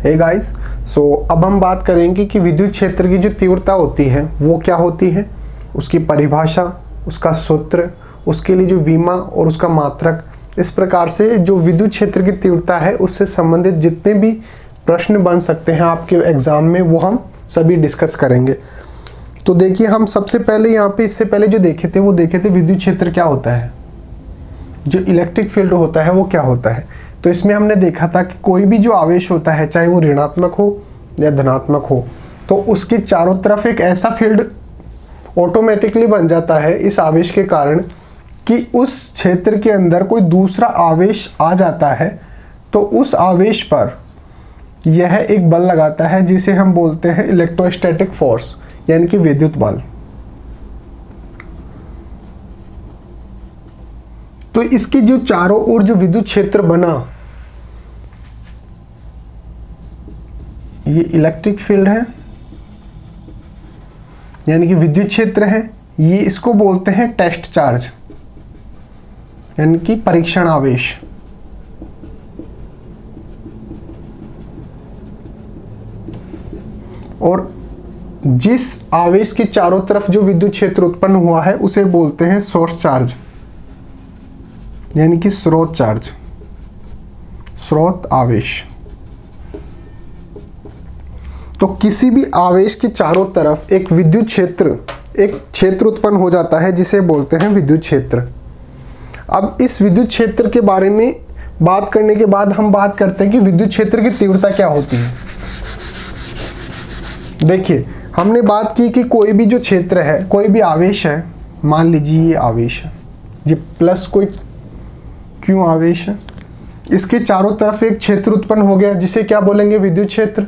Hey guys, सो अब हम बात करेंगे कि विद्युत क्षेत्र की जो तीव्रता होती है वो क्या होती है, उसकी परिभाषा, उसका सूत्र, उसके लिए जो विमा और उसका मात्रक। इस प्रकार से जो विद्युत क्षेत्र की तीव्रता है उससे संबंधित जितने भी प्रश्न बन सकते हैं आपके एग्जाम में वो हम सभी डिस्कस करेंगे। तो देखिए, हम सबसे पहले यहाँ पे इससे पहले जो देखे थे विद्युत क्षेत्र क्या होता है, जो इलेक्ट्रिक फील्ड होता है वो क्या होता है। तो इसमें हमने देखा था कि कोई भी जो आवेश होता है, चाहे वो ऋणात्मक हो या धनात्मक हो, तो उसके चारों तरफ एक ऐसा फील्ड ऑटोमेटिकली बन जाता है इस आवेश के कारण कि उस क्षेत्र के अंदर कोई दूसरा आवेश आ जाता है तो उस आवेश पर यह एक बल लगाता है जिसे हम बोलते हैं इलेक्ट्रोस्टैटिक फोर्स, यानी कि विद्युत बल। तो इसके जो चारों ओर जो विद्युत क्षेत्र बना, ये इलेक्ट्रिक फील्ड है यानी कि विद्युत क्षेत्र है, ये इसको बोलते हैं टेस्ट चार्ज यानी कि परीक्षण आवेश। और जिस आवेश के चारों तरफ जो विद्युत क्षेत्र उत्पन्न हुआ है उसे बोलते हैं सोर्स चार्ज यानी कि स्रोत चार्ज, स्रोत आवेश। तो किसी भी आवेश के चारों तरफ एक विद्युत क्षेत्र, एक क्षेत्र उत्पन्न हो जाता है जिसे बोलते हैं विद्युत क्षेत्र। अब इस विद्युत क्षेत्र के बारे में बात करने के बाद हम बात करते हैं कि विद्युत क्षेत्र की तीव्रता क्या होती है। देखिए, हमने बात की कि कोई भी जो क्षेत्र है, कोई भी आवेश है, मान लीजिए ये आवेश है, ये प्लस कोई क्यों आवेश है, इसके चारों तरफ एक क्षेत्र उत्पन्न हो गया जिसे क्या बोलेंगे, विद्युत क्षेत्र।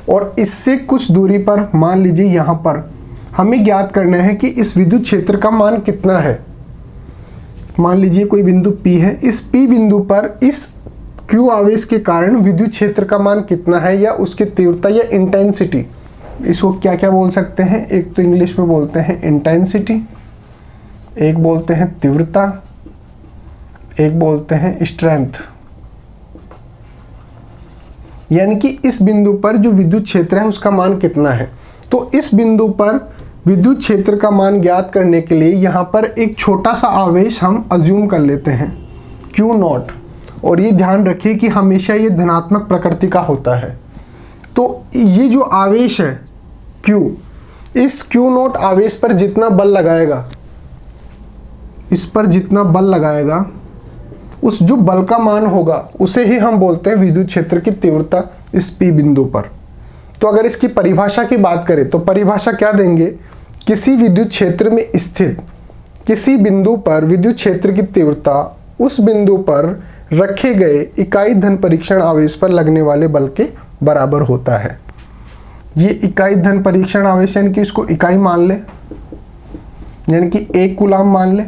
और इससे कुछ दूरी पर, मान लीजिए यहाँ पर, हमें ज्ञात करना है कि इस विद्युत क्षेत्र का मान कितना है। मान लीजिए कोई बिंदु P है, इस P बिंदु पर इस Q आवेश के कारण विद्युत क्षेत्र का मान कितना है, या उसकी तीव्रता या इंटेंसिटी, इसको क्या क्या बोल सकते हैं। एक तो इंग्लिश में बोलते हैं इंटेंसिटी, एक बोलते हैं तीव्रता, एक बोलते हैं स्ट्रेंथ। यानी कि इस बिंदु पर जो विद्युत क्षेत्र है उसका मान कितना है। तो इस बिंदु पर विद्युत क्षेत्र का मान ज्ञात करने के लिए यहाँ पर एक छोटा सा आवेश हम अज्यूम कर लेते हैं, Q0। और ये ध्यान रखिए कि हमेशा ये धनात्मक प्रकृति का होता है। तो ये जो आवेश है Q, इस Q0 आवेश पर जितना बल लगाएगा, इस पर जितना बल लगाएगा, उस जो बल का मान होगा उसे ही हम बोलते हैं विद्युत क्षेत्र की तीव्रता इस P बिंदु पर। तो अगर इसकी परिभाषा की बात करें तो परिभाषा क्या देंगे, किसी विद्युत क्षेत्र में स्थित किसी बिंदु पर विद्युत क्षेत्र की तीव्रता उस बिंदु पर रखे गए इकाई धन परीक्षण आवेश पर लगने वाले बल के बराबर होता है। ये इकाई धन परीक्षण आवेश यानी कि इसको इकाई मान ले, यानी कि 1 कूलाम मान ले।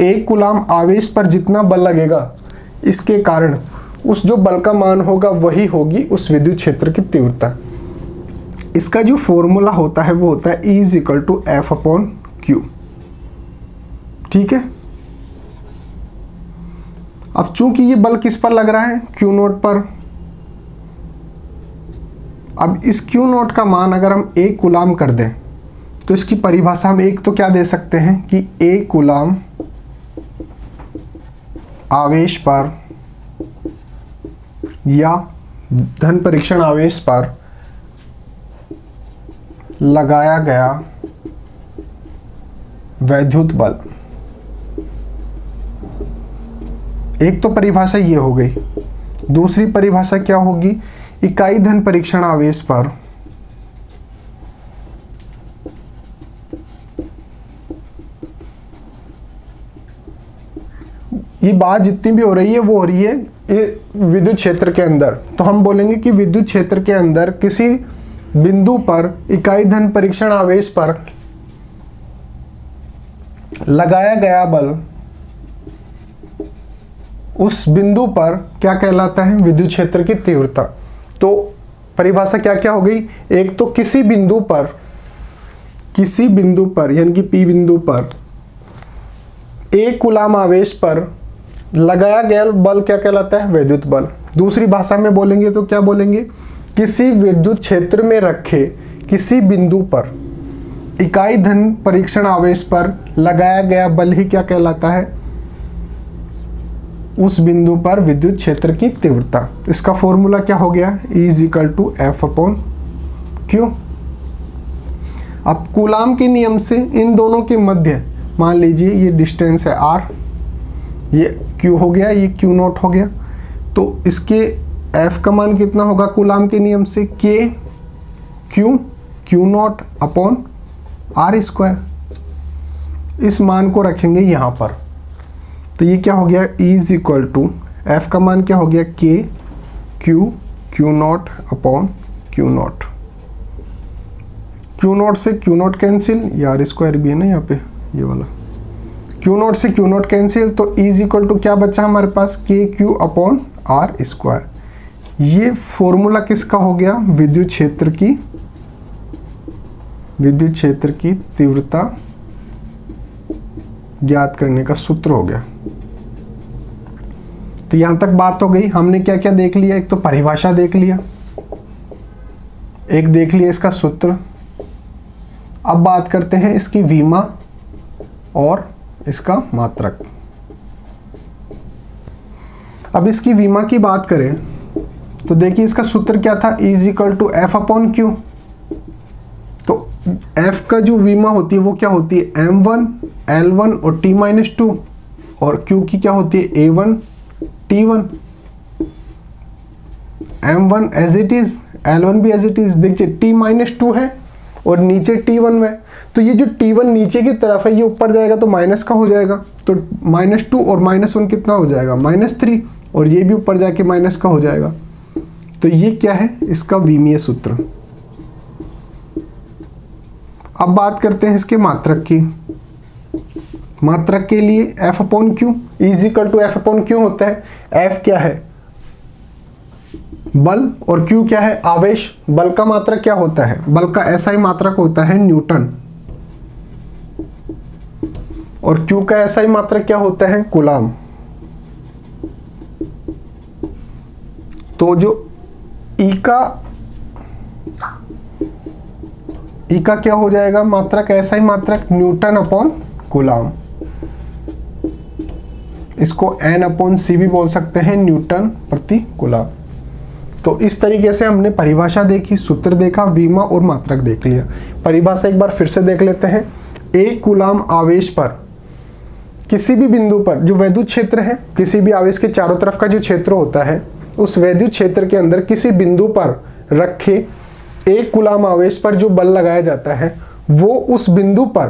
1 कूलाम आवेश पर जितना बल लगेगा इसके कारण उस जो बल का मान होगा वही होगी उस विद्युत क्षेत्र की तीव्रता। इसका जो फॉर्मूला होता है वो होता है E=F/Q। ठीक है। अब चूंकि ये बल किस पर लग रहा है, Q0 पर। अब इस Q0 का मान अगर हम 1 कूलाम कर दें तो इसकी परिभाषा हम एक तो क्या दे सकते हैं कि 1 कूलाम आवेश पर या धन परीक्षण आवेश पर लगाया गया वैद्युत बल। एक तो परिभाषा ये हो गई। दूसरी परिभाषा क्या होगी, इकाई धन परीक्षण आवेश पर ये बात जितनी भी हो रही है वो हो रही है ये विद्युत क्षेत्र के अंदर। तो हम बोलेंगे कि विद्युत क्षेत्र के अंदर किसी बिंदु पर इकाई धन परीक्षण आवेश पर लगाया गया बल उस बिंदु पर क्या कहलाता है, विद्युत क्षेत्र की तीव्रता। तो परिभाषा क्या क्या हो गई, एक तो किसी बिंदु पर यानी कि P बिंदु पर 1 कूलाम आवेश पर लगाया गया बल क्या कहलाता है, वैद्युत बल। दूसरी भाषा में बोलेंगे तो क्या बोलेंगे किसी विद्युत क्षेत्र में रखे किसी बिंदु पर इकाई धन परीक्षण आवेश पर लगाया गया बल ही क्या कहलाता है? उस बिंदु पर विद्युत क्षेत्र की तीव्रता। इसका फॉर्मूला क्या हो गया? E = F/Q। अब कूलाम के नियम से इन दोनों के मध्य मान लीजिए ये डिस्टेंस है r, ये Q हो गया, ये Q0 हो गया, तो इसके F का मान कितना होगा कूलाम के नियम से? Q0/r²। इस मान को रखेंगे यहाँ पर, तो ये क्या हो गया? E = F का मान क्या हो गया? Q0/Q0। Q0 से Q0 कैंसिल, ये r² भी है ना यहाँ पे, ये वाला Q0 से Q0 कैंसिल, तो E = क्या बचा हमारे पास? KQ/r²। ये फॉर्मूला किसका हो गया? विद्युत क्षेत्र की तीव्रता ज्ञात करने का सूत्र हो गया। तो यहां तक बात हो गई। हमने क्या क्या देख लिया? एक तो परिभाषा देख लिया, एक देख लिया इसका सूत्र। अब बात करते हैं इसकी विमा और इसका मात्रक। अब इसकी विमा की बात करें तो देखिए इसका सूत्र क्या था? E = F/Q। तो F का जो विमा होती है वो क्या होती है? M1 L1 और T-2, और Q की क्या होती है? A1 T1। M1 as it is, L1 भी एज इट इज। देखिए T-2 है और नीचे T1 है, तो ये जो T1 नीचे की तरफ है ये ऊपर जाएगा तो माइनस का हो जाएगा, तो -2 और -1 कितना हो जाएगा? -3, और ये भी ऊपर जाके माइनस का हो जाएगा। तो ये क्या है? इसका विमीय सूत्र। अब बात करते हैं इसके मात्रक की। मात्रक के लिए F/Q, E = F/Q होता है। F क्या है? बल, और Q क्या है? आवेश। बल का मात्रक क्या होता है? बल का SI मात्रक होता है न्यूटन, और Q का SI मात्रक क्या होता है? कूलाम। तो जो E का क्या हो जाएगा मात्रक? SI मात्रक N/कूलाम। इसको N/C भी बोल सकते हैं, न्यूटन प्रति कूलाम। तो इस तरीके से हमने परिभाषा देखी, सूत्र देखा, विमा और मात्रक देख लिया। परिभाषा एक बार फिर से देख लेते हैं। एक कूलाम आवेश पर किसी भी बिंदु पर जो वैद्युत क्षेत्र है, किसी भी आवेश के चारों तरफ का जो क्षेत्र होता है, उस वैद्युत क्षेत्र के अंदर किसी बिंदु पर रखे एक कूलाम आवेश पर जो बल लगाया जाता है वो उस बिंदु पर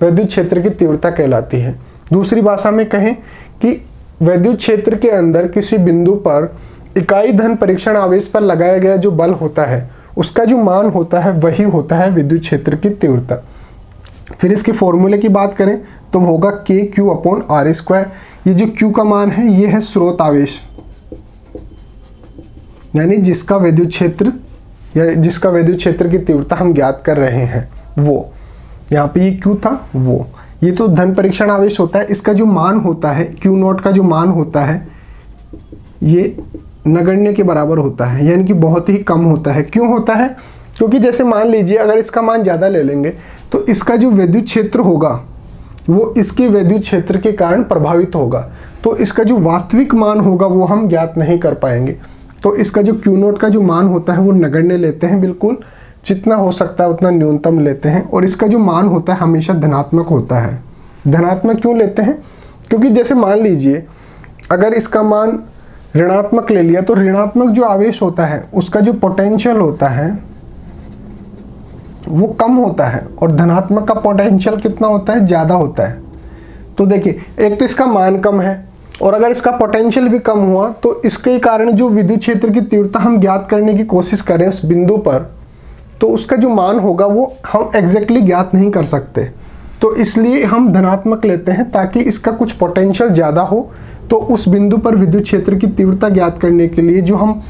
वैद्युत क्षेत्र की तीव्रता कहलाती है। दूसरी भाषा में कहें कि वैद्युत क्षेत्र के अंदर किसी बिंदु पर इकाई धन परीक्षण आवेश पर लगाया गया जो बल होता है उसका जो मान होता है वही होता है विद्युत क्षेत्र की तीव्रता। फिर इसके फॉर्मूले की बात करें तो होगा KQ/r²। ये जो Q का मान है ये है स्रोत आवेश, यानी जिसका वैद्युत क्षेत्र या जिसका विद्युत क्षेत्र की तीव्रता हम ज्ञात कर रहे हैं वो, यहाँ पे ये Q था वो, ये तो धन परीक्षण आवेश होता है। इसका जो मान होता है Q0 का जो मान होता है ये नगण्य के बराबर होता है, यानी कि बहुत ही कम होता है। क्यों होता है? क्योंकि जैसे मान लीजिए अगर इसका मान ज़्यादा ले लेंगे तो इसका जो विद्युत क्षेत्र होगा वो इसके विद्युत क्षेत्र के कारण प्रभावित होगा, तो इसका जो वास्तविक मान होगा वो हम ज्ञात नहीं कर पाएंगे। तो इसका जो Q0 का जो मान होता है वो नगण्य लेते हैं, बिल्कुल जितना हो सकता है उतना न्यूनतम लेते हैं, और इसका जो मान होता है हमेशा धनात्मक होता है। धनात्मक क्यों लेते हैं? क्योंकि जैसे मान लीजिए अगर इसका मान ऋणात्मक ले लिया तो ऋणात्मक जो आवेश होता है उसका जो पोटेंशियल होता है वो कम होता है, और धनात्मक का पोटेंशियल कितना होता है? ज़्यादा होता है। तो देखिए एक तो इसका मान कम है, और अगर इसका पोटेंशियल भी कम हुआ तो इसके कारण जो विद्युत क्षेत्र की तीव्रता हम ज्ञात करने की कोशिश करें उस बिंदु पर, तो उसका जो मान होगा वो हम एग्जैक्टली ज्ञात नहीं कर सकते। तो इसलिए हम धनात्मक लेते हैं ताकि इसका कुछ पोटेंशियल ज़्यादा हो, तो उस बिंदु पर विद्युत क्षेत्र की तीव्रता ज्ञात करने के लिए जो हम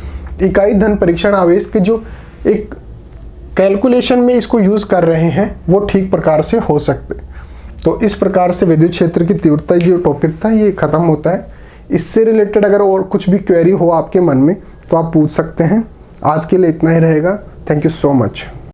इकाई धन परीक्षण आवेश के जो एक कैलकुलेशन में इसको यूज़ कर रहे हैं वो ठीक प्रकार से हो सकते। तो इस प्रकार से विद्युत क्षेत्र की तीव्रता जो टॉपिक था ये ख़त्म होता है। इससे रिलेटेड अगर और कुछ भी क्वेरी हो आपके मन में तो आप पूछ सकते हैं। आज के लिए इतना ही रहेगा। Thank you so much.